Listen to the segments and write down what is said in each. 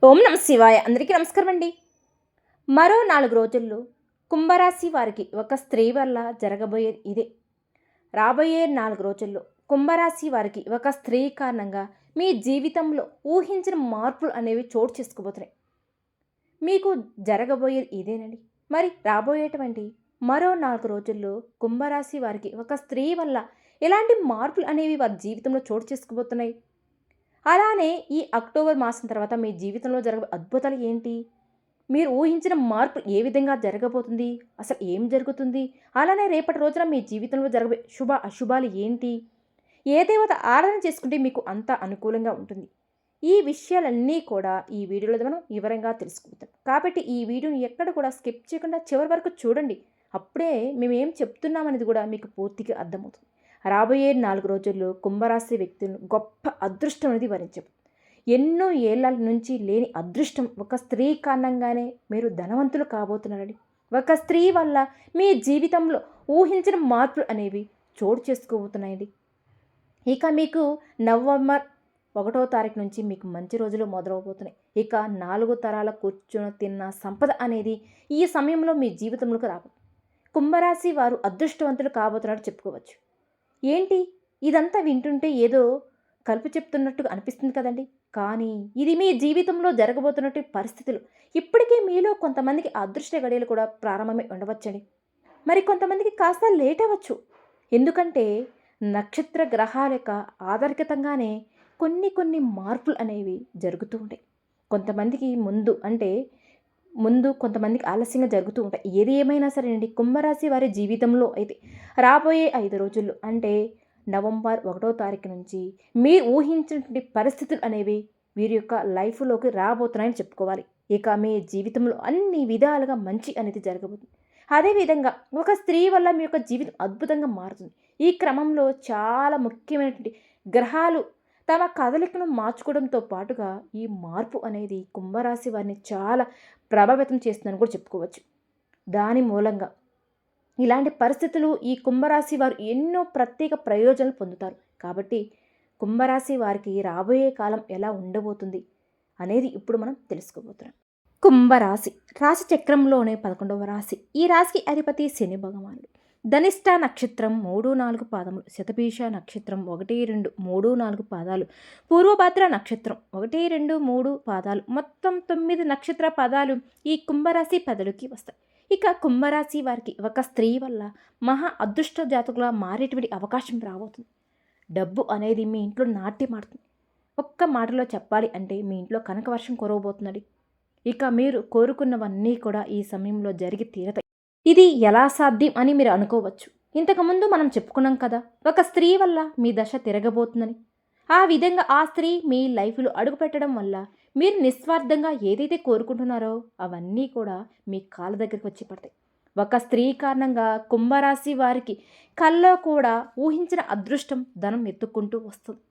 ఓం నమ శివాయ. అందరికీ నమస్కారం అండి. మరో 4 రోజుల్లో కుంభరాశి వారికి ఒక స్త్రీ వల్ల జరగబోయేది ఇదే. రాబోయే 4 రోజుల్లో కుంభరాశి వారికి ఒక స్త్రీ కారణంగా మీ జీవితంలో ఊహించిన మార్పులు అనేవి చోటు చేసుకోబోతున్నాయి. మీకు జరగబోయేది ఇదేనండి. మరి రాబోయేటువంటి మరో 4 రోజుల్లో కుంభరాశి వారికి ఒక స్త్రీ వల్ల ఎలాంటి మార్పులు అనేవి వారి జీవితంలో చోటు చేసుకోబోతున్నాయి? అలానే ఈ అక్టోబర్ మాసం తర్వాత మీ జీవితంలో జరగబోయే అద్భుతాలు ఏంటి? మీరు ఊహించిన మార్పు ఏ విధంగా జరగబోతుంది? అసలు ఏం జరుగుతుంది? అలానే రేపటి రోజున మీ జీవితంలో జరగబోయే శుభ అశుభాలు ఏంటి? ఏ దేవత ఆరాధన చేసుకుంటే మీకు అంత అనుకూలంగా ఉంటుంది? ఈ విషయాలన్నీ కూడా ఈ వీడియోలో మనం వివరంగా తెలుసుకుంటాం. కాబట్టి ఈ వీడియోని ఎక్కడ కూడా స్కిప్ చేయకుండా చివరి వరకు చూడండి. అప్పుడే మేమేం చెప్తున్నామనేది కూడా మీకు పూర్తిగా అర్థమవుతుంది. రాబోయే 4 రోజుల్లో కుంభరాశి వ్యక్తులను గొప్ప అదృష్టం అనేది వరించవు. ఎన్నో ఏళ్ల నుంచి లేని అదృష్టం ఒక స్త్రీ కారణంగానే మీరు ధనవంతులు కాబోతున్నారని, ఒక స్త్రీ వల్ల మీ జీవితంలో ఊహించిన మార్పులు అనేవి చోటు చేసుకోబోతున్నాయండి. ఇక మీకు నవంబర్ 1వ తారీఖు నుంచి మీకు మంచి రోజులు మొదలవబోతున్నాయి. ఇక 4 తరాల కూర్చొని తిన్న సంపద అనేది ఈ సమయంలో మీ జీవితంలోకి రాబోతుంది. కుంభరాశి వారు అదృష్టవంతులు కాబోతున్నట్టు చెప్పుకోవచ్చు. ఏంటి ఇదంతా వింటుంటే ఏదో కలుపు చెప్తున్నట్టుగా అనిపిస్తుంది కదండి. కానీ ఇది మీ జీవితంలో జరగబోతున్నట్టు పరిస్థితులు. ఇప్పటికే మీలో కొంతమందికి అదృష్ట గడియలు కూడా ప్రారంభమై ఉండవచ్చండి. మరి కొంతమందికి కాస్త లేట్ అవ్వచ్చు. ఎందుకంటే నక్షత్ర గ్రహాల యొక్క ఆధారితంగానే కొన్ని మార్పులు అనేవి జరుగుతూ ఉంటాయి. కొంతమందికి ముందు కొంతమందికి ఆలస్యంగా జరుగుతూ ఉంటాయి. ఏది ఏమైనా సరేనండి, కుంభరాశి వారి జీవితంలో అయితే రాబోయే 5 రోజుల్లో అంటే నవంబర్ 1వ తారీఖు నుంచి మీరు ఊహించినటువంటి పరిస్థితులు అనేవి వీరి యొక్క లైఫ్లోకి రాబోతున్నాయని చెప్పుకోవాలి. ఇక మీ జీవితంలో అన్ని విధాలుగా మంచి అనేది జరగబోతుంది. అదేవిధంగా ఒక స్త్రీ వల్ల మీ యొక్క జీవితం అద్భుతంగా మారుతుంది. ఈ క్రమంలో చాలా ముఖ్యమైనటువంటి గ్రహాలు తమ కదలికను మార్చుకోవడంతో పాటుగా ఈ మార్పు అనేది కుంభరాశి వారిని చాలా ప్రభావితం చేస్తుందని కూడా చెప్పుకోవచ్చు. దాని మూలంగా ఇలాంటి పరిస్థితులు ఈ కుంభరాశి వారు ఎన్నో ప్రత్యేక ప్రయోజనాలు పొందుతారు. కాబట్టి కుంభరాశి వారికి రాబోయే కాలం ఎలా ఉండబోతుంది అనేది ఇప్పుడు మనం తెలుసుకోబోతున్నాం. కుంభరాశి రాశి చక్రంలోనే 11వ రాశి. ఈ రాశికి అధిపతి శని భగవానుడు. ధనిష్ట నక్షత్రం 3-4 పాదములు, శతభీష నక్షత్రం 1-2, 3-4 పాదాలు, పూర్వభద్ర నక్షత్రం 1-2-3 పాదాలు, మొత్తం 9 నక్షత్ర పదాలు ఈ కుంభరాశి పదవికి వస్తాయి. ఇక కుంభరాశి వారికి ఒక స్త్రీ వల్ల మహా అదృష్ట జాతకులా మారేటువంటి అవకాశం రాబోతుంది. డబ్బు అనేది మీ ఇంట్లో నాట్యమాడుతుంది. ఒక్క మాటలో చెప్పాలి అంటే మీ ఇంట్లో కనక వర్షం కురవబోతుందండి. ఇక మీరు కోరుకున్నవన్నీ కూడా ఈ సమయంలో జరిగి తీరతాయి. ఇది ఎలా సాధ్యం అని మీరు అనుకోవచ్చు. ఇంతకుముందు మనం చెప్పుకున్నాం కదా, ఒక స్త్రీ వల్ల మీ దశ తిరగబోతుందని. ఆ విధంగా ఆ స్త్రీ మీ లైఫ్లో అడుగుపెట్టడం వల్ల మీరు నిస్వార్థంగా ఏదైతే కోరుకుంటున్నారో అవన్నీ కూడా మీ కాళ్ళ దగ్గరికి వచ్చి పడతాయి. ఒక స్త్రీ కారణంగా కుంభరాశి వారికి కల్లో కూడా ఊహించిన అదృష్టం ధనం ఎత్తుక్కుంటూ వస్తుంది.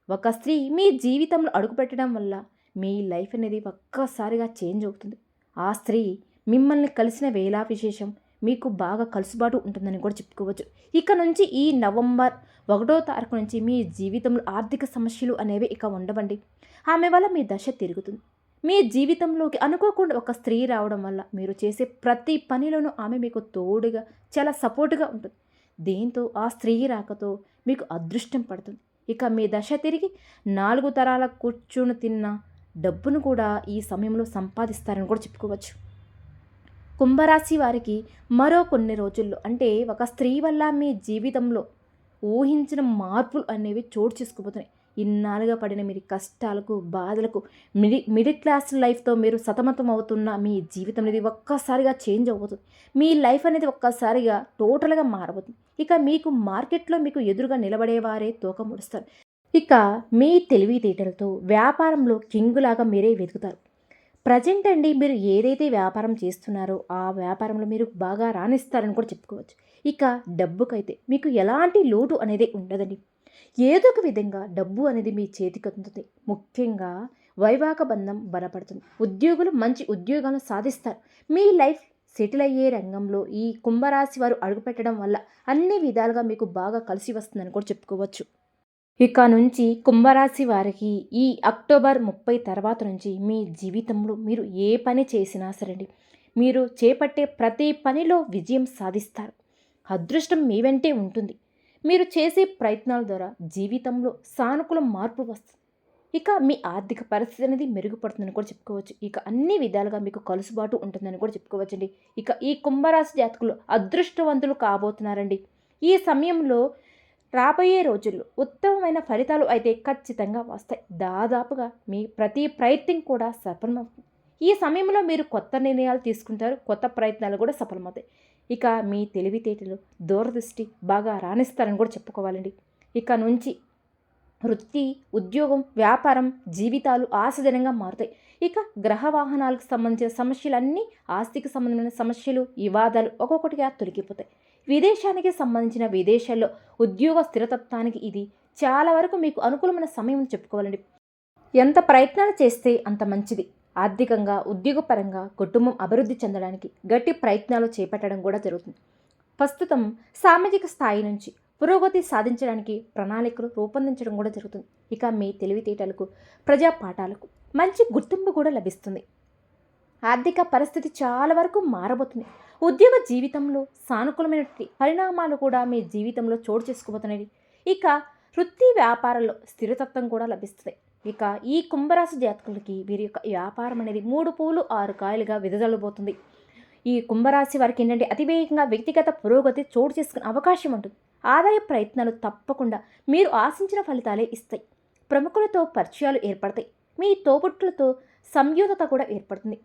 ఒక స్త్రీ మీ జీవితంలో అడుగుపెట్టడం వల్ల మీ లైఫ్ అనేది ఒక్కసారిగా చేంజ్ అవుతుంది. ఆ స్త్రీ మిమ్మల్ని కలిసిన వేళ విశేషం మీకు బాగా కలుసుబాటు ఉంటుందని కూడా చెప్పుకోవచ్చు. ఇక నుంచి ఈ నవంబర్ 1వ తారీఖు నుంచి మీ జీవితంలో ఆర్థిక సమస్యలు అనేవి ఇక ఉండవండి. ఆమె వల్ల మీ దశ తిరుగుతుంది. మీ జీవితంలోకి అనుకోకుండా ఒక స్త్రీ రావడం వల్ల మీరు చేసే ప్రతి పనిలోనూ ఆమె మీకు తోడుగా చాలా సపోర్టుగా ఉంటుంది. దీంతో ఆ స్త్రీ రాకతో మీకు అదృష్టం పడుతుంది. ఇక మీ దశ తిరిగి 4 తరాల కూర్చుని తిన్న డబ్బును కూడా ఈ సమయంలో సంపాదిస్తారని కూడా చెప్పుకోవచ్చు. కుంభరాశి వారికి మరో కొన్ని రోజుల్లో అంటే ఒక స్త్రీ వల్ల మీ జీవితంలో ఊహించిన మార్పులు అనేవి చోటు చేసుకోబోతున్నాయి. ఇన్నాళ్ళుగా పడిన మీరు కష్టాలకు బాధలకు మిడిల్ క్లాస్ లైఫ్తో మీరు సతమతం అవుతున్న మీ జీవితం అనేది ఒక్కసారిగా చేంజ్ అవబోతుంది. మీ లైఫ్ అనేది ఒక్కసారిగా టోటల్గా మారబోతుంది. ఇక మీకు మార్కెట్లో మీకు ఎదురుగా నిలబడేవారే తోక ముడుస్తారు. ఇక మీ తెలివితేటలతో వ్యాపారంలో కింగులాగా మీరే వెతుకుతారు. ప్రజెంట్ అండి మీరు ఏదైతే వ్యాపారం చేస్తున్నారో ఆ వ్యాపారంలో మీరు బాగా రాణిస్తారని కూడా చెప్పుకోవచ్చు. ఇక డబ్బుకైతే మీకు ఎలాంటి లోటు అనేది ఉండదండి. ఏదో ఒక విధంగా డబ్బు అనేది మీ చేతికి అందుతుంది. ముఖ్యంగా వైవాహిక బంధం బలపడుతుంది. ఉద్యోగులు మంచి ఉద్యోగాలను సాధిస్తారు. మీ లైఫ్ సెటిల్ అయ్యే రంగంలో ఈ కుంభరాశి వారు అడుగుపెట్టడం వల్ల అన్ని విధాలుగా మీకు బాగా కలిసి వస్తుందని కూడా చెప్పుకోవచ్చు. ఇక నుంచి కుంభరాశి వారికి ఈ అక్టోబర్ 30 తర్వాత నుంచి మీ జీవితంలో మీరు ఏ పని చేసినా సరేండి, మీరు చేపట్టే ప్రతి పనిలో విజయం సాధిస్తారు. అదృష్టం మీ వెంటే ఉంటుంది. మీరు చేసే ప్రయత్నాల ద్వారా జీవితంలో సానుకూల మార్పు వస్తుంది. ఇక మీ ఆర్థిక పరిస్థితి అనేది మెరుగుపడుతుందని కూడా చెప్పుకోవచ్చు. ఇక అన్ని విధాలుగా మీకు కలుసుబాటు ఉంటుందని కూడా చెప్పుకోవచ్చండి. ఇక ఈ కుంభరాశి జాతకులు అదృష్టవంతులు కాబోతున్నారండి. ఈ సమయంలో రాబోయే రోజుల్లో ఉత్తమమైన ఫలితాలు అయితే ఖచ్చితంగా వస్తాయి. దాదాపుగా మీ ప్రతి ప్రయత్నం కూడా సఫలమవుతుంది. ఈ సమయంలో మీరు కొత్త నిర్ణయాలు తీసుకుంటారు. కొత్త ప్రయత్నాలు కూడా సఫలమవుతాయి. ఇక మీ తెలివితేటలు, దూరదృష్టి బాగా రాణిస్తారని కూడా చెప్పుకోవాలండి. ఇక నుంచి వృత్తి, ఉద్యోగం, వ్యాపారం, జీవితాలు ఆశాజనంగా మారుతాయి. ఇక గ్రహ వాహనాలకు సంబంధించిన సమస్యలన్నీ, ఆస్తికి సంబంధించిన సమస్యలు, వివాదాలు ఒక్కొక్కటిగా తొలగిపోతాయి. విదేశానికి సంబంధించిన విదేశాల్లో ఉద్యోగ స్థిరతత్వానికి ఇది చాలా వరకు మీకు అనుకూలమైన సమయం అని చెప్పుకోవాలండి. ఎంత ప్రయత్నాలు చేస్తే అంత మంచిది. ఆర్థికంగా, ఉద్యోగపరంగా కుటుంబం అభివృద్ధి చెందడానికి గట్టి ప్రయత్నాలు చేపట్టడం కూడా జరుగుతుంది. ప్రస్తుతం సామాజిక స్థాయి నుంచి పురోగతి సాధించడానికి ప్రణాళికలు రూపొందించడం కూడా జరుగుతుంది. ఇక మీ తెలివితేటలకు, ప్రజా పాఠాలకు మంచి గుర్తింపు కూడా లభిస్తుంది. ఆర్థిక పరిస్థితి చాలా వరకు మారబోతుంది. ఉద్యోగ జీవితంలో సానుకూలమైన పరిణామాలు కూడా మీ జీవితంలో చోటు చేసుకోబోతున్నాయి. ఇక వృత్తి వ్యాపారాల్లో స్థిరతత్వం కూడా లభిస్తుంది. ఇక ఈ కుంభరాశి జాతకులకి వీరి యొక్క వ్యాపారం అనేది 3 పూలు 6 కాయలుగా వెదజల్లబోతుంది. ఈ కుంభరాశి వారికి ఏంటంటే అతివేగంగా వ్యక్తిగత పురోగతి చోటు చేసుకునే అవకాశం ఉంటుంది. ఆదాయ ప్రయత్నాలు తప్పకుండా మీరు ఆశించిన ఫలితాలే ఇస్తాయి. ప్రముఖులతో పరిచయాలు ఏర్పడతాయి. మీ తోబుట్టులతో సంయోగత కూడా ఏర్పడుతుంది.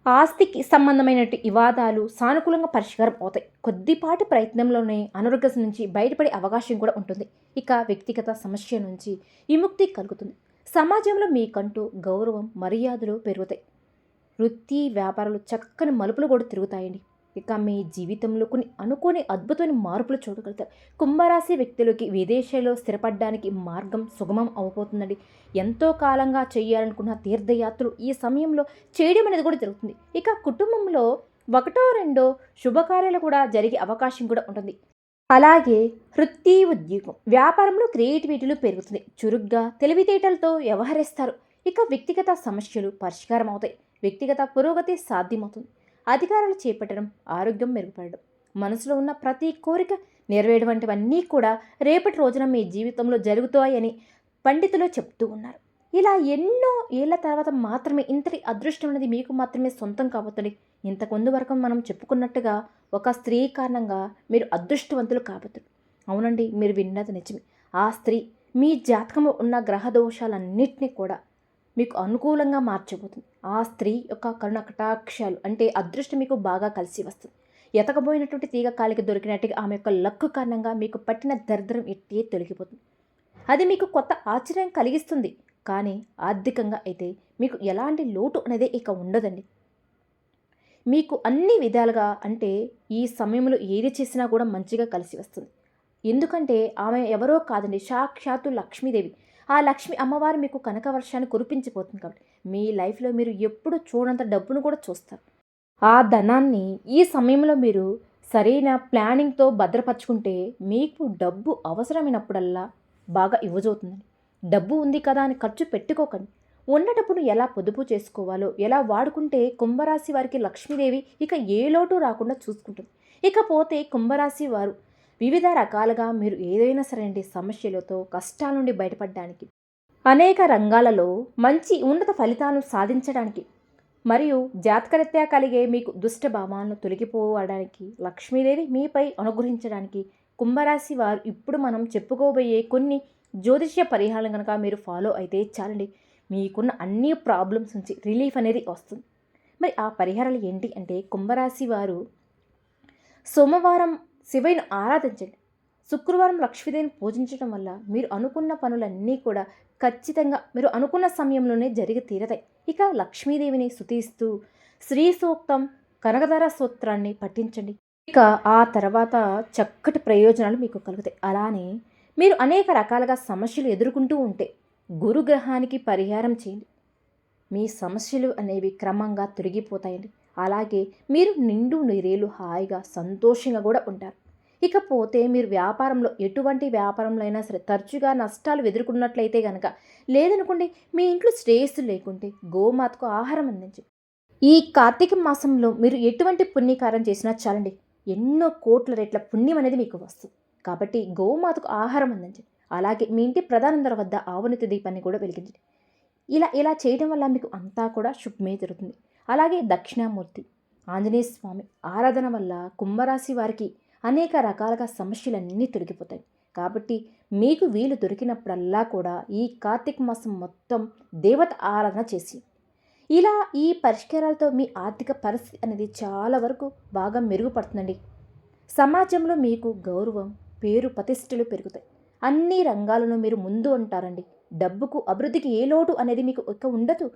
ఆస్తికి సంబంధమైన వివాదాలు సానుకూలంగా పరిష్కారం అవుతాయి. కొద్దిపాటి ప్రయత్నంలోనే అనారోగ్యం నుంచి బయటపడే అవకాశం కూడా ఉంటుంది. ఇక వ్యక్తిగత సమస్య నుంచి విముక్తి కలుగుతుంది. సమాజంలో మీకంటూ గౌరవం, మర్యాదలు పెరుగుతాయి. వృత్తి వ్యాపారాలు చక్కని మలుపులు కూడా తిరుగుతాయండి. ఇక మీ జీవితంలో కొన్ని అనుకోని అద్భుతమైన మార్పులు చూడగలుగుతారు. కుంభరాశి వ్యక్తులకి విదేశాల్లో స్థిరపడడానికి మార్గం సుగమం అవబోతుందండి. ఎంతో కాలంగా చేయాలనుకున్న తీర్థయాత్రలు ఈ సమయంలో చేయడం అనేది కూడా జరుగుతుంది. ఇక కుటుంబంలో 1-2 శుభకార్యాలు కూడా జరిగే అవకాశం కూడా ఉంటుంది. అలాగే వృత్తి, ఉద్యోగం, వ్యాపారంలో క్రియేటివిటీలు పెరుగుతుంది. చురుగ్గా తెలివితేటలతో వ్యవహరిస్తారు. ఇక వ్యక్తిగత సమస్యలు పరిష్కారం అవుతాయి. వ్యక్తిగత పురోగతి సాధ్యమవుతుంది. అధికారాలు చేపట్టడం, ఆరోగ్యం మెరుగుపడడం, మనసులో ఉన్న ప్రతి కోరిక నెరవేరడం వంటివన్నీ కూడా రేపటి రోజున మీ జీవితంలో జరుగుతాయని పండితులు చెప్తూ ఉన్నారు. ఇలా ఎన్నో ఏళ్ల తర్వాత మాత్రమే ఇంతటి అదృష్టం అనేది మీకు మాత్రమే సొంతం కాబోతుంది. ఇంతకుముందు వరకు మనం చెప్పుకున్నట్టుగా ఒక స్త్రీ కారణంగా మీరు అదృష్టవంతులు కాబోతున్నారు. అవునండి, మీరు విన్నది నిజమే. ఆ స్త్రీ మీ జాతకంలో ఉన్న గ్రహ దోషాలన్నింటినీ కూడా మీకు అనుకూలంగా మార్చబోతుంది. ఆ స్త్రీ యొక్క కరుణ కటాక్షాలు అంటే అదృష్టం మీకు బాగా కలిసి వస్తుంది. ఎతకబోయినటువంటి తీగ కాలికి దొరికినట్టుగా ఆమె యొక్క లక్కు కారణంగా మీకు పట్టిన దరిద్రం ఎట్టే తొలగిపోతుంది. అది మీకు కొత్త ఆశ్చర్యం కలిగిస్తుంది. కానీ ఆర్థికంగా అయితే మీకు ఎలాంటి లోటు అనేది ఇక ఉండదండి. మీకు అన్ని విధాలుగా అంటే ఈ సమయంలో ఏది చేసినా కూడా మంచిగా కలిసి వస్తుంది. ఎందుకంటే ఆమె ఎవరో కాదండి, సాక్షాత్తు లక్ష్మీదేవి. ఆ లక్ష్మి అమ్మవారు మీకు కనక వర్షాన్ని కురిపించిపోతుంది. కాబట్టి మీ లైఫ్లో మీరు ఎప్పుడు చూడంత డబ్బును కూడా చూస్తారు. ఆ ధనాన్ని ఈ సమయంలో మీరు సరైన ప్లానింగ్తో భద్రపరుచుకుంటే మీకు డబ్బు అవసరమైనప్పుడల్లా బాగా ఇవ్వజవుతుందండి. డబ్బు ఉంది కదా అని ఖర్చు పెట్టుకోకండి. ఉన్నటప్పుడు ఎలా పొదుపు చేసుకోవాలో, ఎలా వాడుకుంటే కుంభరాశి వారికి లక్ష్మీదేవి ఇక ఏ లోటు రాకుండా చూసుకుంటుంది. ఇకపోతే కుంభరాశి వారు వివిధ రకాలుగా మీరు ఏదైనా సరే సమస్యలతో కష్టాల నుండి బయటపడడానికి, అనేక రంగాలలో మంచి ఉన్నత ఫలితాలను సాధించడానికి మరియు జాతకరీత్యా కలిగే మీకు దుష్ట భావాలను తొలగిపోవడానికి, లక్ష్మీదేవి మీపై అనుగ్రహించడానికి కుంభరాశి వారు ఇప్పుడు మనం చెప్పుకోబోయే కొన్ని జ్యోతిష్య పరిహారం కనుక మీరు ఫాలో అయితే చాలండి, మీకున్న అన్ని ప్రాబ్లమ్స్ నుంచి రిలీఫ్ అనేది వస్తుంది. మరి ఆ పరిహారాలు ఏంటి అంటే, కుంభరాశి వారు సోమవారం శివయ్యను ఆరాధించండి. శుక్రవారం లక్ష్మీదేవిని పూజించడం వల్ల మీరు అనుకున్న పనులన్నీ కూడా ఖచ్చితంగా మీరు అనుకున్న సమయంలోనే జరిగి తీరతాయి. ఇక లక్ష్మీదేవిని స్తుతిస్తూ శ్రీ సూక్తం, కనకధార స్తోత్రాన్ని పఠించండి. ఇక ఆ తర్వాత చక్కటి ప్రయోజనాలు మీకు కలుగుతాయి. అలానే మీరు అనేక రకాలుగా సమస్యలు ఎదుర్కొంటూ ఉంటే గురుగ్రహానికి పరిహారం చేయండి. మీ సమస్యలు అనేవి క్రమంగా తొలగిపోతాయండి. అలాగే మీరు నిండు నీరేలు హాయిగా సంతోషంగా కూడా ఉంటారు. ఇకపోతే మీరు వ్యాపారంలో ఎటువంటి వ్యాపారంలో అయినా సరే తరచుగా నష్టాలు ఎదుర్కొన్నట్లయితే గనక, లేదనుకోండి మీ ఇంట్లో శ్రేయస్సు లేకుంటే గోమాతకు ఆహారం అందించండి. ఈ కార్తీక మాసంలో మీరు ఎటువంటి పుణ్యకార్యం చేసినా చాలండి, ఎన్నో కోట్ల రెట్ల పుణ్యం అనేది మీకు వస్తుంది. కాబట్టి గోమాతకు ఆహారం అందించండి. అలాగే మీ ఇంటి ప్రధాన ద్వారం వద్ద ఆవునేతి దీపాన్ని కూడా వెలిగించండి. ఇలా చేయడం వల్ల మీకు అంతా కూడా శుభమే జరుగుతుంది. అలాగే దక్షిణామూర్తి ఆంజనేయ స్వామి ఆరాధన వల్ల కుంభరాశి వారికి అనేక రకాలుగా సమస్యలన్నీ తొలగిపోతాయి. కాబట్టి మీకు వీలు దొరికినప్పుడల్లా కూడా ఈ కార్తీక మాసం మొత్తం దేవత ఆరాధన చేసి, ఇలా ఈ పరిష్కారాలతో మీ ఆర్థిక పరిస్థితి అనేది చాలా వరకు బాగా మెరుగుపడుతుందండి. సమాజంలో మీకు గౌరవం, పేరు, ప్రతిష్టలు పెరుగుతాయి. అన్ని రంగాలను మీరు ముందు ఉంటారండి. డబ్బుకు, అభివృద్ధికి ఏ లోటు అనేది మీకు ఇక ఉండదు.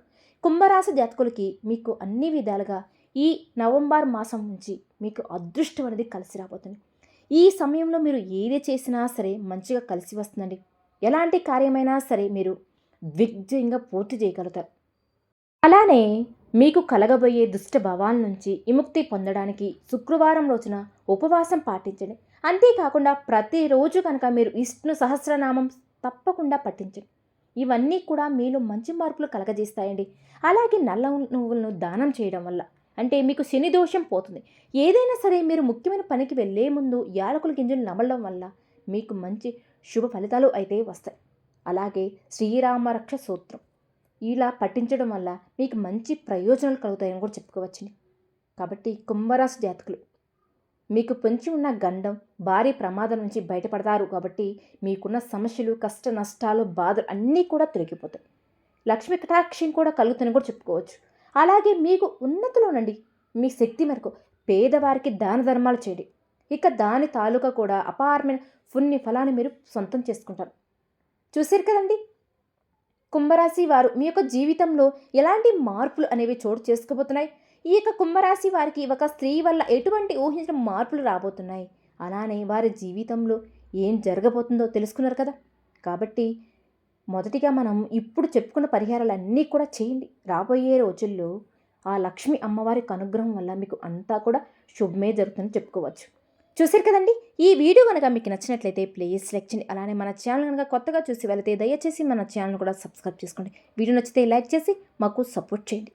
కుంభరాశి జాతకులకి మీకు అన్ని విధాలుగా ఈ నవంబర్ మాసం నుంచి మీకు అదృష్టం అనేది కలిసి రాబోతుంది. ఈ సమయంలో మీరు ఏది చేసినా సరే మంచిగా కలిసి వస్తుందండి. ఎలాంటి కార్యమైనా సరే మీరు దిగ్విజయంగా పూర్తి చేయగలుగుతారు. అలానే మీకు కలగబోయే దుష్ట భావాల నుంచి విముక్తి పొందడానికి శుక్రవారం రోజున ఉపవాసం పాటించండి. అంతేకాకుండా ప్రతిరోజు కనుక మీరు విష్ణు సహస్రనామం తప్పకుండా పఠించండి. ఇవన్నీ కూడా మీలో మంచి మార్పులు కలగజేస్తాయండి. అలాగే నల్ల నువ్వులను దానం చేయడం వల్ల, అంటే మీకు శని దోషం పోతుంది. ఏదైనా సరే మీరు ముఖ్యమైన పనికి వెళ్ళే ముందు యాలకుల గింజలు నమలడం వల్ల మీకు మంచి శుభ ఫలితాలు అయితే వస్తాయి. అలాగే శ్రీరామ రక్ష సూత్రం ఇలా పఠించడం వల్ల మీకు మంచి ప్రయోజనాలు కలుగుతాయని కూడా చెప్పుకోవచ్చండి. కాబట్టి కుంభరాశి జాతకులు మీకు పొంచి ఉన్న గండం, భారీ ప్రమాదం నుంచి బయటపడతారు. కాబట్టి మీకున్న సమస్యలు, కష్ట నష్టాలు, బాధలు అన్నీ కూడా తొలగిపోతాయి. లక్ష్మీ కటాక్షం కూడా కలుగుతుందని కూడా చెప్పుకోవచ్చు. అలాగే మీకు ఉన్నతిలోనండి మీ శక్తి మేరకు పేదవారికి దాన ధర్మాలు చేయండి. ఇక దాని తాలూకా కూడా అపారమైన పుణ్య ఫలాన్ని మీరు సొంతం చేసుకుంటారు. చూసారు కదండి, కుంభరాశి వారు మీ యొక్క జీవితంలో ఎలాంటి మార్పులు అనేవి చోటు చేసుకోబోతున్నాయి. ఈ యొక్క కుంభరాశి వారికి ఒక స్త్రీ వల్ల ఎటువంటి ఊహించిన మార్పులు రాబోతున్నాయి. అలానే వారి జీవితంలో ఏం జరగబోతుందో తెలుసుకున్నారు కదా. కాబట్టి మొదటిగా మనం ఇప్పుడు చెప్పుకున్న పరిహారాలన్నీ కూడా చేయండి. రాబోయే రోజుల్లో ఆ లక్ష్మి అమ్మవారి అనుగ్రహం వల్ల మీకు అంతా కూడా శుభమే జరుగుతుందని చెప్పుకోవచ్చు. చూసారు కదండి, ఈ వీడియో కనుక మీకు నచ్చినట్లయితే ప్లీజ్ లైక్ చేయండి. అలానే మన ఛానల్ కనుక కొత్తగా చూసి వెళితే దయచేసి మన ఛానల్ కూడా సబ్స్క్రైబ్ చేసుకోండి. వీడియో నచ్చితే లైక్ చేసి మాకు సపోర్ట్ చేయండి.